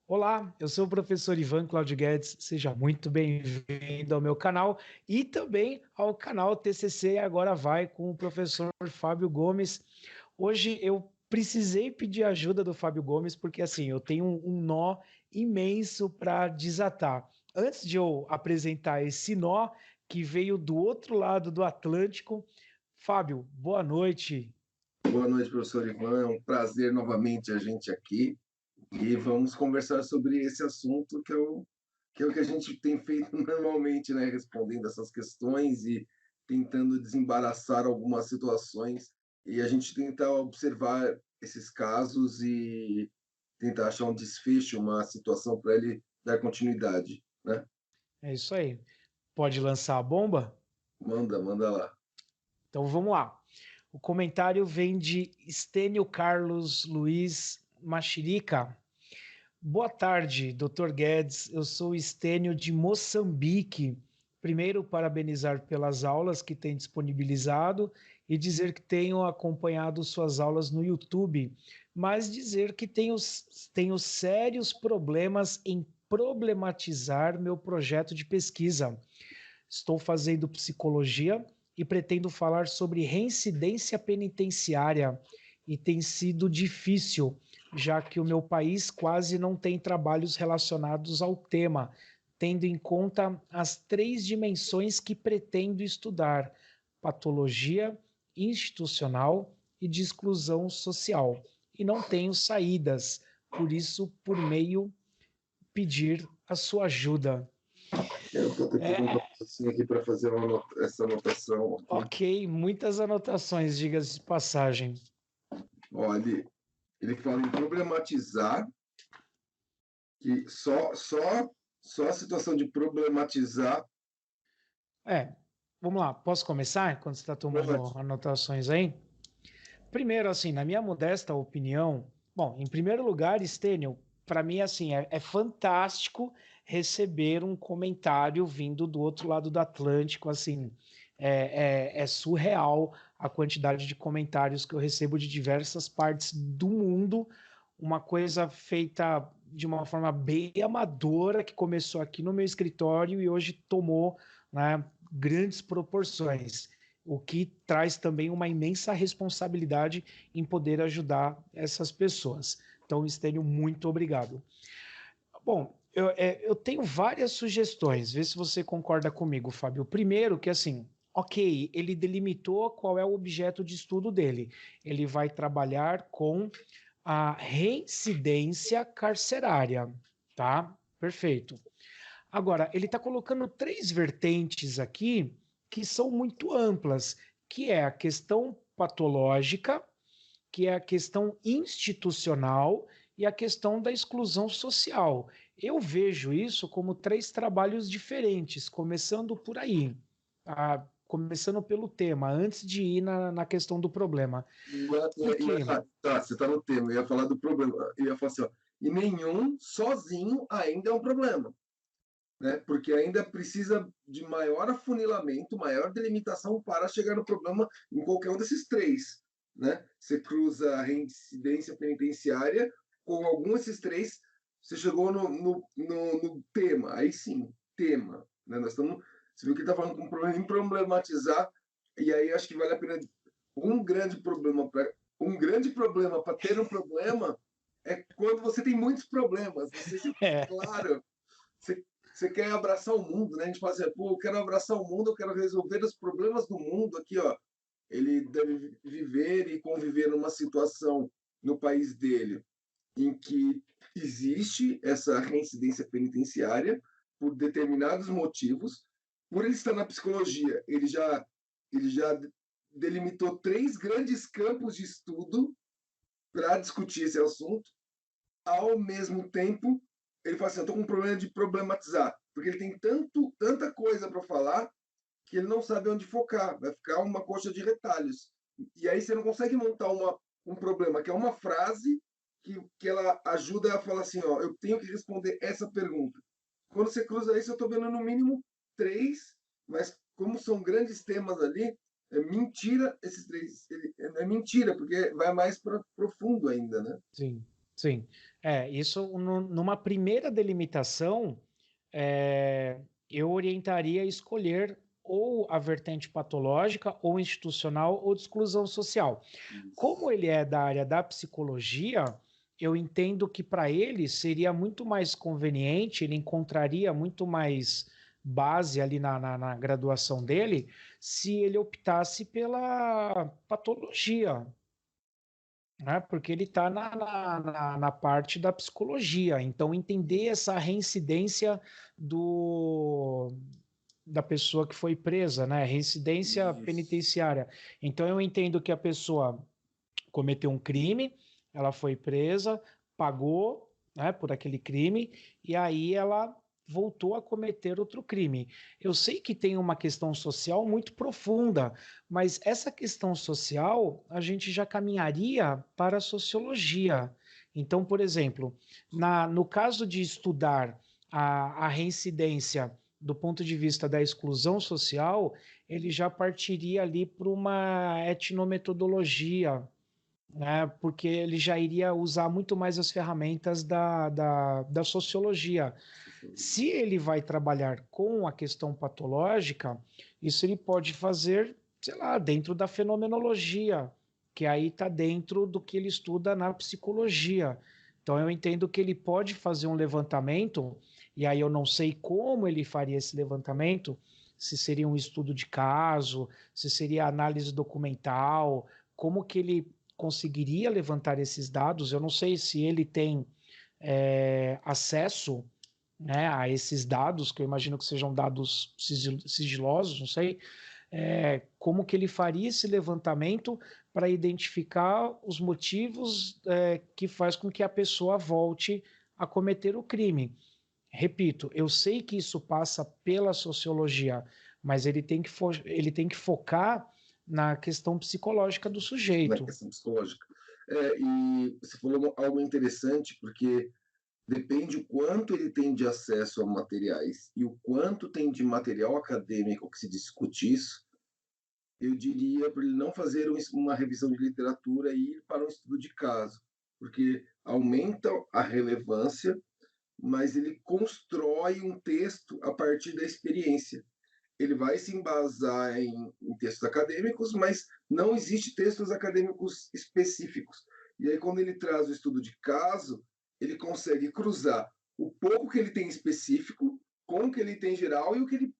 Olá, eu sou o professor Ivan Cláudio Guedes, seja muito bem-vindo ao meu canal e também ao canal TCC Agora Vai com o professor Fábio Gomes. Hoje eu precisei pedir ajuda do Fábio Gomes porque assim, eu tenho um nó imenso para desatar. Antes de eu apresentar esse nó que veio do outro lado do Atlântico, Fábio, boa noite. Boa noite, professor Ivan. É um prazer novamente a gente aqui e vamos conversar sobre esse assunto que é o que a gente tem feito normalmente, né? Respondendo essas questões e tentando desembaraçar algumas situações e a gente tentar observar esses casos e tentar achar um desfecho, uma situação para ele dar continuidade, né? É isso aí. Pode lançar a bomba? Manda lá. Então vamos lá. O comentário vem de Estênio Carlos Luiz Machirica. Boa tarde, Dr. Guedes. Eu sou Estênio de Moçambique. Primeiro, parabenizar pelas aulas que tem disponibilizado e dizer que tenho acompanhado suas aulas no YouTube, mas dizer que tenho sérios problemas em problematizar meu projeto de pesquisa. Estou fazendo psicologia e pretendo falar sobre reincidência penitenciária e tem sido difícil, já que o meu país quase não tem trabalhos relacionados ao tema, tendo em conta as três dimensões que pretendo estudar: patologia institucional e de exclusão social. E não tenho saídas, por isso, por meio, pedir a sua ajuda. Eu estou tentando um raciocínio aqui para fazer essa anotação aqui. Ok, muitas anotações, diga-se de passagem. Olha, ele fala em problematizar, que só a situação de problematizar. Vamos lá, posso começar enquanto você está tomando Pode. anotações aí? Primeiro, assim, na minha modesta opinião, bom, em primeiro lugar, Stênio, para mim, assim, é fantástico receber um comentário vindo do outro lado do Atlântico, assim, é surreal a quantidade de comentários que eu recebo de diversas partes do mundo, uma coisa feita de uma forma bem amadora, que começou aqui no meu escritório e hoje tomou, né, grandes proporções, o que traz também uma imensa responsabilidade em poder ajudar essas pessoas. Então, Estênio, muito obrigado. Bom, eu tenho várias sugestões, vê se você concorda comigo, Fábio. Primeiro, que assim, ok, ele delimitou qual é o objeto de estudo dele. Ele vai trabalhar com a reincidência carcerária, tá? Perfeito. Agora, ele está colocando três vertentes aqui que são muito amplas, que é a questão patológica, que é a questão institucional e a questão da exclusão social. Eu vejo isso como três trabalhos diferentes, começando por aí, começando pelo tema, antes de ir na questão do problema. Por quê? Tá, você está no tema, eu ia falar do problema. Eu ia falar assim, ó, e nenhum sozinho ainda é um problema, né? Porque ainda precisa de maior afunilamento, maior delimitação para chegar no problema em qualquer um desses três, né? Você cruza a reincidência penitenciária com algum desses três, você chegou no tema, aí sim, tema, né? Nós estamos, você viu que ele está falando com um problema em problematizar, e aí acho que vale a pena um grande problema para ter um problema é quando você tem muitos problemas. Não sei se é É, claro. Você, você quer abraçar o mundo, né? A gente fala assim, pô, eu quero abraçar o mundo, eu quero resolver os problemas do mundo aqui, ó. Ele deve viver e conviver numa situação no país dele em que existe essa reincidência penitenciária por determinados motivos. Por ele estar na psicologia, ele já delimitou três grandes campos de estudo para discutir esse assunto. Ao mesmo tempo, ele fala assim: eu estou com um problema de problematizar, porque ele tem tanta coisa para falar que ele não sabe onde focar, vai ficar uma coxa de retalhos. E aí você não consegue montar um problema, que é uma frase que ela ajuda a falar assim: ó, eu tenho que responder essa pergunta. Quando você cruza isso, eu estou vendo no mínimo três, mas como são grandes temas ali, é mentira esses três. É mentira, porque vai mais para profundo ainda, né? sim, sim. Isso numa primeira delimitação, é, eu orientaria a escolher ou a vertente patológica, ou institucional, ou de exclusão social. Como Isso. ele é da área da psicologia, eu entendo que para ele seria muito mais conveniente, ele encontraria muito mais base ali na graduação dele, se ele optasse pela patologia, né? Porque ele está na parte da psicologia. Então, entender essa reincidência do, da pessoa que foi presa, né? Reincidência Isso. penitenciária. Então, eu entendo que a pessoa cometeu um crime, ela foi presa, pagou, né, por aquele crime, e aí ela voltou a cometer outro crime. Eu sei que tem uma questão social muito profunda, mas essa questão social a gente já caminharia para a sociologia. Então, por exemplo, no caso de estudar a reincidência do ponto de vista da exclusão social, ele já partiria ali para uma etnometodologia, né? Porque ele já iria usar muito mais as ferramentas da sociologia. Se ele vai trabalhar com a questão patológica, isso ele pode fazer, sei lá, dentro da fenomenologia, que aí está dentro do que ele estuda na psicologia. Então, eu entendo que ele pode fazer um levantamento, e aí eu não sei como ele faria esse levantamento, se seria um estudo de caso, se seria análise documental, como que ele conseguiria levantar esses dados. Eu não sei se ele tem acesso, né, a esses dados, que eu imagino que sejam dados sigilosos, não sei, como que ele faria esse levantamento para identificar os motivos que faz com que a pessoa volte a cometer o crime. Repito, eu sei que isso passa pela sociologia, mas ele tem que focar na questão psicológica do Na sujeito. questão psicológica. E você falou algo interessante, porque depende o quanto ele tem de acesso a materiais e o quanto tem de material acadêmico que se discute isso, eu diria para ele não fazer uma revisão de literatura e ir para um estudo de caso, porque aumenta a relevância, mas ele constrói um texto a partir da experiência. Ele vai se embasar em textos acadêmicos, mas não existe textos acadêmicos específicos. E aí, quando ele traz o estudo de caso, ele consegue cruzar o pouco que ele tem específico com o que ele tem geral e o que ele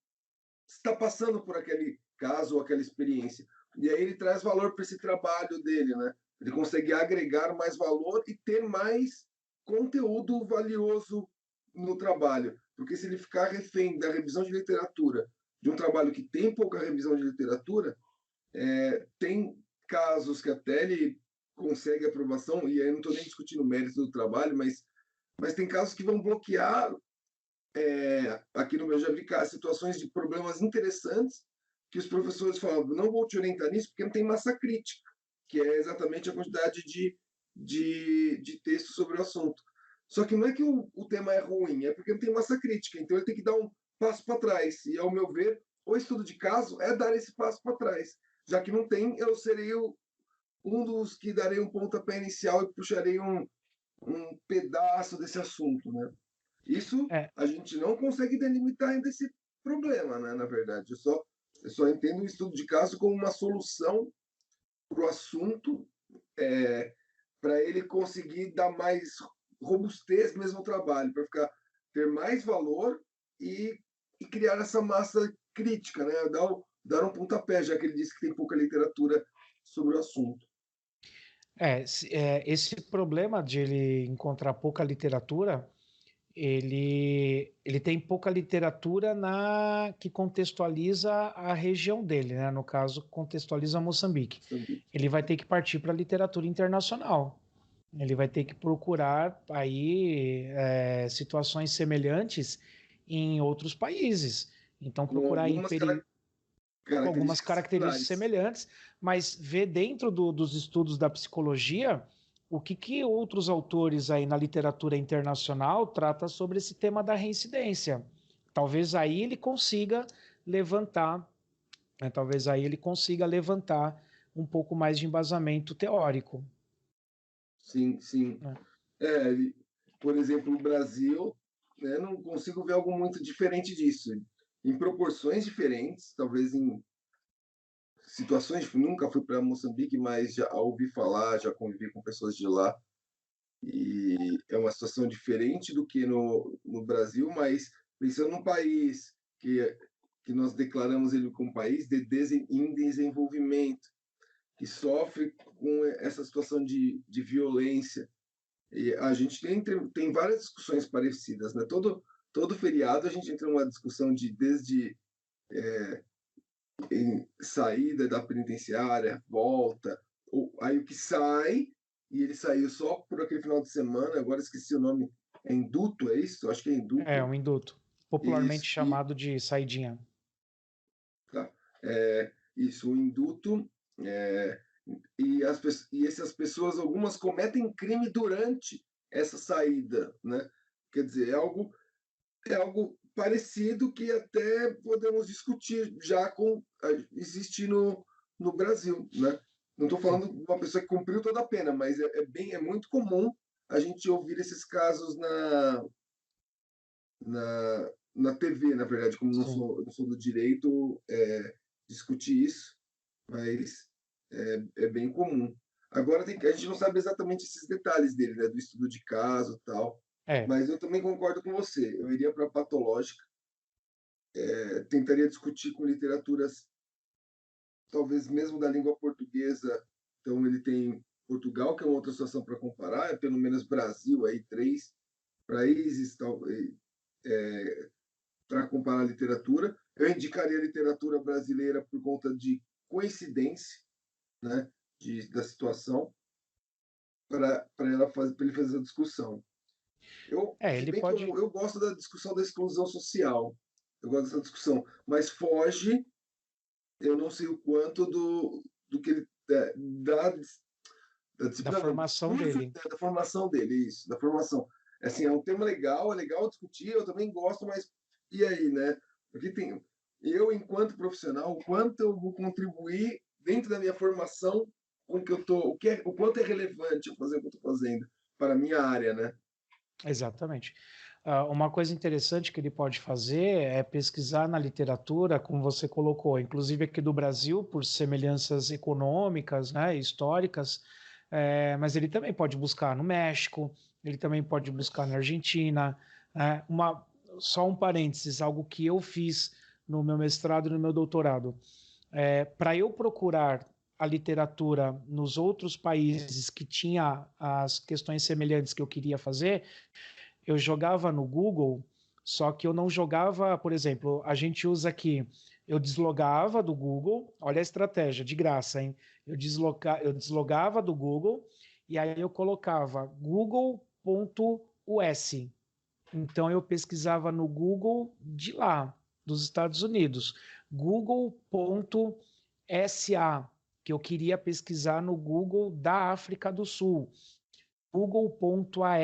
está passando por aquele caso ou aquela experiência. E aí ele traz valor para esse trabalho dele, né? Ele consegue agregar mais valor e ter mais conteúdo valioso no trabalho. Porque se ele ficar refém da revisão de literatura, de um trabalho que tem pouca revisão de literatura, tem casos que até ele consegue aprovação, e aí não estou nem discutindo o mérito do trabalho, mas tem casos que vão bloquear aqui no meu já vi situações de problemas interessantes que os professores falam, não vou te orientar nisso porque não tem massa crítica, que é exatamente a quantidade de texto sobre o assunto. Só que não é que o tema é ruim, é porque não tem massa crítica, então ele tem que dar um passo para trás. E, ao meu ver, o estudo de caso é dar esse passo para trás. Já que não tem, eu serei um dos que darei um pontapé inicial e puxarei um pedaço desse assunto, né? Isso É, a gente não consegue delimitar ainda esse problema, né? Na verdade, eu só entendo o estudo de caso como uma solução para o assunto, para ele conseguir dar mais robustez mesmo ao trabalho, para ficar ter mais valor e criar essa massa crítica, né? Dar um pontapé, já que ele disse que tem pouca literatura sobre o assunto. esse problema de ele encontrar pouca literatura, ele tem pouca literatura que contextualiza a região dele, né? No caso, contextualiza Moçambique. Ele vai ter que partir para a literatura internacional. Ele vai ter que procurar aí situações semelhantes em outros países. Então, Com procurar algumas com algumas características características similares. semelhantes, mas ver dentro dos estudos da psicologia o que outros autores aí na literatura internacional tratam sobre esse tema da reincidência. Talvez aí ele consiga levantar, né, talvez aí ele consiga levantar um pouco mais de embasamento teórico. Sim, sim. Né? É, por exemplo, o Brasil, né, não consigo ver algo muito diferente disso. Em proporções diferentes, talvez em situações. Nunca fui para Moçambique, mas já ouvi falar, já convivi com pessoas de lá. E é uma situação diferente do que no Brasil, mas pensando num país que nós declaramos ele como um país em desenvolvimento, que sofre com essa situação de violência. E a gente tem várias discussões parecidas, né? Todo feriado a gente entra numa discussão desde saída da penitenciária, volta, aí o que sai, e ele saiu só por aquele final de semana, agora esqueci o nome, é induto, é isso? Acho que é É induto. um induto, popularmente Isso, chamado de saidinha. tá. Isso, o induto, é, e essas pessoas, algumas cometem crime durante essa saída, né? Quer dizer, é algo parecido que até podemos discutir já existe no Brasil, né? Não estou Sim, falando de uma pessoa que cumpriu toda a pena, mas é muito comum a gente ouvir esses casos na TV, na verdade, como sim. não sou do direito, discutir isso, mas é bem comum. Agora a gente não sabe exatamente esses detalhes dele, né, do estudo de caso e tal, É, mas eu também concordo com você. Eu iria para a patológica, tentaria discutir com literaturas, talvez mesmo da língua portuguesa. Então ele tem Portugal, que é uma outra situação para comparar, é pelo menos Brasil aí três países para comparar a literatura. Eu indicaria a literatura brasileira por conta de coincidência, né, da situação para ele fazer essa discussão. Se ele bem que pode. eu gosto da discussão da exclusão social, eu gosto dessa discussão, mas foge, eu não sei o quanto do que ele da Da disciplina, não, do formação curso, dele. da formação dele, isso, da formação. Assim, é um tema legal, é legal discutir, eu também gosto, mas e aí, né? Porque eu, enquanto profissional, o quanto eu vou contribuir dentro da minha formação com o que eu tô, o quanto é relevante eu fazer o que eu estou fazendo para a minha área, né? Exatamente. Uma coisa interessante que ele pode fazer é pesquisar na literatura, como você colocou, inclusive aqui do Brasil, por semelhanças econômicas, né, históricas, mas ele também pode buscar no México, ele também pode buscar na Argentina. Né? Só um parênteses, algo que eu fiz no meu mestrado e no meu doutorado. Para eu procurar a literatura nos outros países que tinha as questões semelhantes que eu queria fazer, eu jogava no Google, só que eu não jogava, por exemplo, a gente usa aqui, eu deslogava do Google, olha a estratégia, de graça, hein? Eu deslogava do Google e aí eu colocava google.us. Então eu pesquisava no Google de lá, dos Estados Unidos, google.sa, que eu queria pesquisar no Google da África do Sul. Google.ar,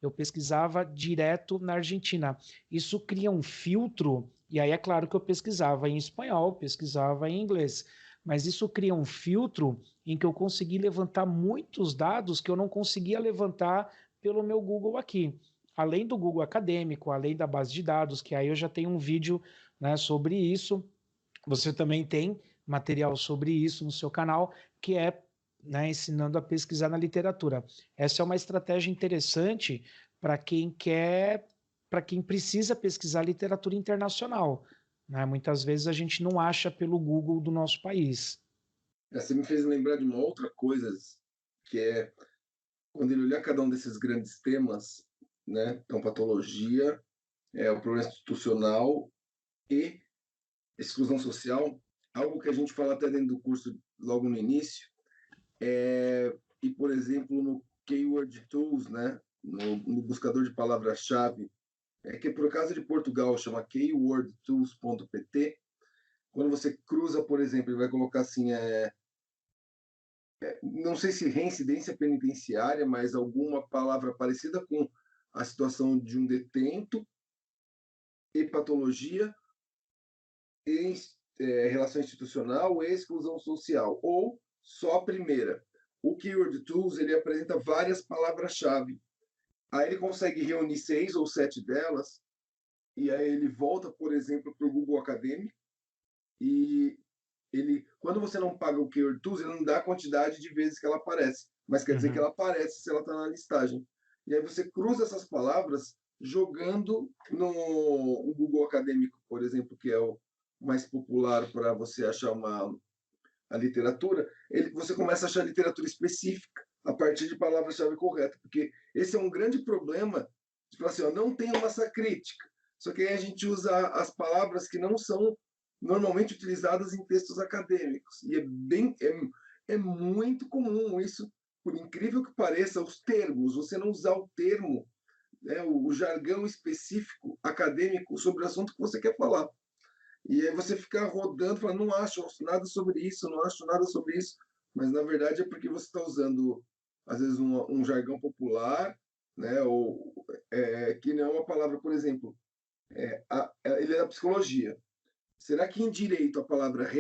eu pesquisava direto na Argentina. Isso cria um filtro, e aí é claro que eu pesquisava em espanhol, pesquisava em inglês, mas isso cria um filtro em que eu consegui levantar muitos dados que eu não conseguia levantar pelo meu Google aqui. Além do Google acadêmico, além da base de dados, que aí eu já tenho um vídeo, né, sobre isso. Você também tem material sobre isso no seu canal, que é, né, ensinando a pesquisar na literatura. Essa é uma estratégia interessante para quem quer, para quem precisa pesquisar literatura internacional. Né? Muitas vezes a gente não acha pelo Google do nosso país. Você me fez lembrar de uma outra coisa, que é quando ele olhar cada um desses grandes temas, né? Então, patologia, o problema institucional e exclusão social, algo que a gente fala até dentro do curso logo no início, e, por exemplo, no Keyword Tools, né? No buscador de palavra-chave, que por acaso de Portugal chama keywordtools.pt. Quando você cruza, por exemplo, ele vai colocar assim, não sei se reincidência penitenciária, mas alguma palavra parecida com a situação de um detento, e patologia, e relação institucional e exclusão social, ou só a primeira. O Keyword Tools ele apresenta várias palavras-chave Aí ele consegue reunir 6 ou 7 delas, e aí ele volta, por exemplo, para o Google Acadêmico, e ele, quando você não paga o Keyword Tools, ele não dá a quantidade de vezes que ela aparece, mas quer dizer que Uhum. ela aparece se ela está na listagem. E aí você cruza essas palavras jogando no Google Acadêmico, por exemplo, que é o mais popular para você achar a literatura, você começa a achar literatura específica a partir de palavras-chave corretas, porque esse é um grande problema, tipo assim, ó, não tem massa crítica, só que aí a gente usa as palavras que não são normalmente utilizadas em textos acadêmicos, e é muito comum isso, por incrível que pareça, os termos, você não usar o termo, né, o jargão específico acadêmico sobre o assunto que você quer falar. E aí você fica rodando, falando, não acho nada sobre isso, não acho nada sobre isso. Mas na verdade é porque você está usando, às vezes, um jargão popular, né? Ou que não é uma palavra, por exemplo, ele é da psicologia. Será que em direito a palavra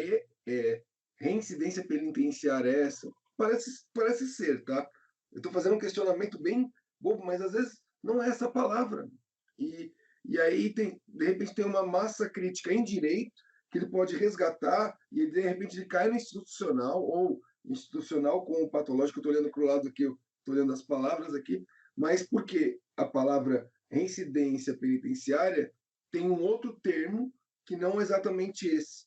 reincidência penitenciária é essa? Parece ser, tá? Eu estou fazendo um questionamento bem bobo, mas às vezes não é essa palavra. E, e aí, de repente, tem uma massa crítica em direito que ele pode resgatar e, de repente, ele cai no institucional, ou institucional com o patológico. Eu estou olhando para o lado aqui, eu estou olhando as palavras aqui, mas porque a palavra reincidência penitenciária tem um outro termo que não exatamente esse.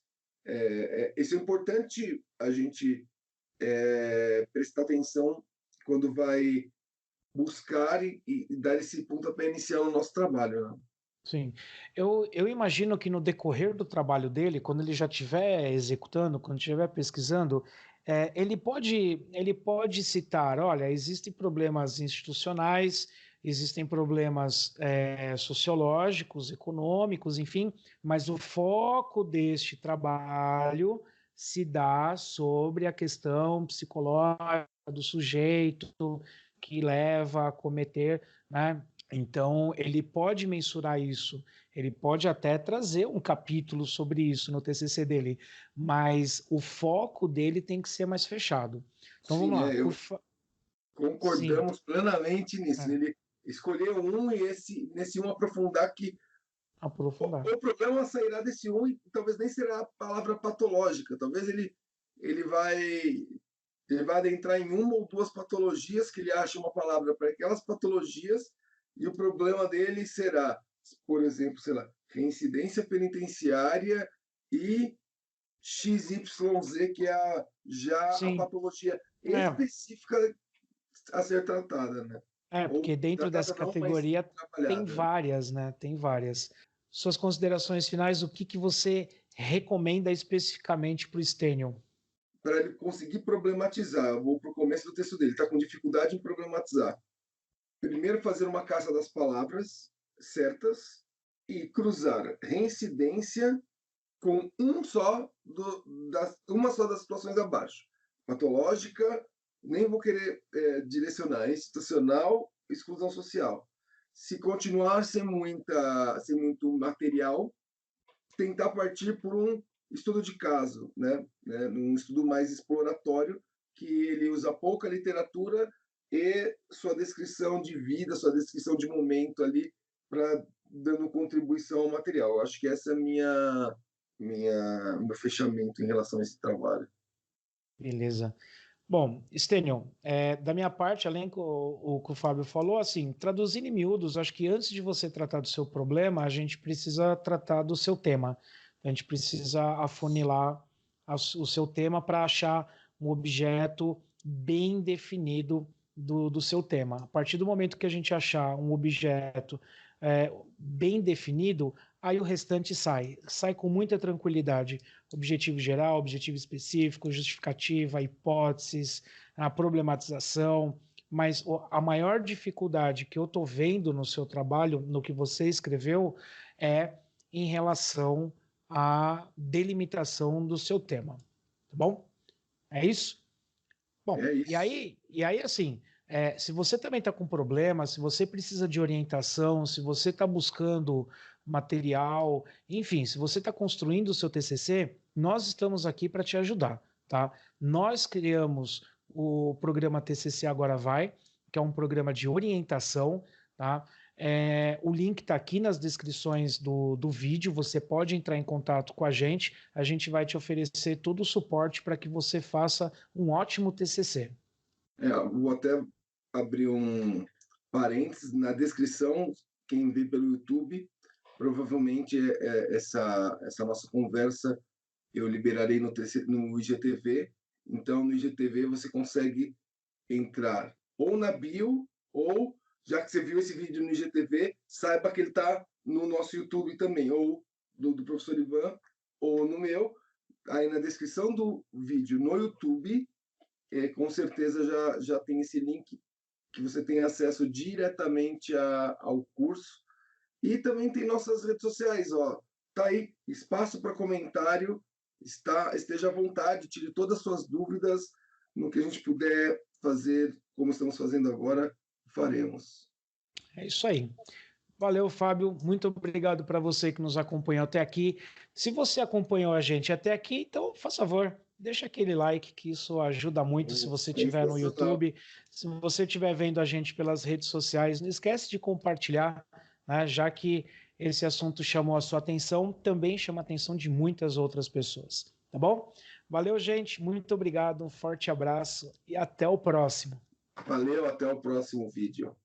Esse é importante a gente prestar atenção quando vai buscar e dar esse pontapé inicial no nosso trabalho. Né? Sim. Eu imagino que no decorrer do trabalho dele, quando ele já estiver executando, quando estiver pesquisando, ele pode citar, olha, existem problemas institucionais, existem problemas sociológicos, econômicos, enfim, mas o foco deste trabalho se dá sobre a questão psicológica do sujeito que leva a cometer, né? Então, ele pode mensurar isso, ele pode até trazer um capítulo sobre isso no TCC dele, mas o foco dele tem que ser mais fechado. Então, vamos Sim, lá. Sim, concordamos plenamente nisso. é, Ele escolheu um e nesse um aprofundar que aprofundar. o problema sairá desse um e talvez nem será a palavra patológica. Talvez ele vai ele vai adentrar em uma ou duas patologias que ele acha uma palavra para aquelas patologias e o problema dele será, por exemplo, sei lá, reincidência penitenciária e XYZ, que é já a Sim, patologia é, específica a ser tratada, né? Ou porque dentro dessa tratada não, mas categoria tem trabalhada. Né? várias, né? Tem várias. Suas considerações finais, o que que você recomenda especificamente para o Stênio? Para ele conseguir problematizar, eu vou para o começo do texto dele, está com dificuldade em problematizar. Primeiro, fazer uma caça das palavras certas e cruzar reincidência com uma só das situações abaixo. Patológica, nem vou querer direcionar. Institucional, exclusão social. Se continuar sem muito material, tentar partir por um estudo de caso, né? Um estudo mais exploratório, que ele usa pouca literatura e sua descrição de vida, sua descrição de momento ali, para dando contribuição ao material. Eu acho que essa é a meu fechamento em relação a esse trabalho. Beleza. Bom, Stênio, da minha parte, além que o que o Fábio falou, assim, traduzindo em miúdos, acho que antes de você tratar do seu problema, a gente precisa tratar do seu tema. A gente precisa afunilar o seu tema para achar um objeto bem definido do seu tema. A partir do momento que a gente achar um objeto bem definido, aí o restante sai com muita tranquilidade. Objetivo geral, objetivo específico, justificativa, hipóteses, a problematização, mas a maior dificuldade que eu estou vendo no seu trabalho, no que você escreveu, é em relação à delimitação do seu tema. Tá bom? É isso? Bom, É isso. e aí assim, se você também está com problema, se você precisa de orientação, se você está buscando material, enfim, se você está construindo o seu TCC, nós estamos aqui para te ajudar, tá? Nós criamos o programa TCC Agora Vai, que é um programa de orientação, tá? O link está aqui nas descrições do vídeo, você pode entrar em contato com a gente vai te oferecer todo o suporte para que você faça um ótimo TCC. Vou até abrir um parênteses na descrição, quem vê pelo YouTube, provavelmente essa nossa conversa eu liberarei no IGTV. Então, no IGTV você consegue entrar ou na bio, ou, já que você viu esse vídeo no IGTV, saiba que ele está no nosso YouTube também, ou do professor Ivan, ou no meu. Aí na descrição do vídeo no YouTube, com certeza já tem esse link que você tem acesso diretamente ao curso. E também tem nossas redes sociais, ó. Tá aí, espaço para comentário, esteja à vontade, tire todas as suas dúvidas no que a gente puder fazer, como estamos fazendo agora, faremos. É isso aí. Valeu, Fábio. Muito obrigado para você que nos acompanhou até aqui. Se você acompanhou a gente até aqui, então, faz favor, deixa aquele like, que isso ajuda muito se você estiver no Sensacional. YouTube. Se você estiver vendo a gente pelas redes sociais, não esquece de compartilhar, né, já que esse assunto chamou a sua atenção, também chama a atenção de muitas outras pessoas. Tá bom? Valeu, gente. Muito obrigado. Um forte abraço e até o próximo. Valeu, até o próximo vídeo.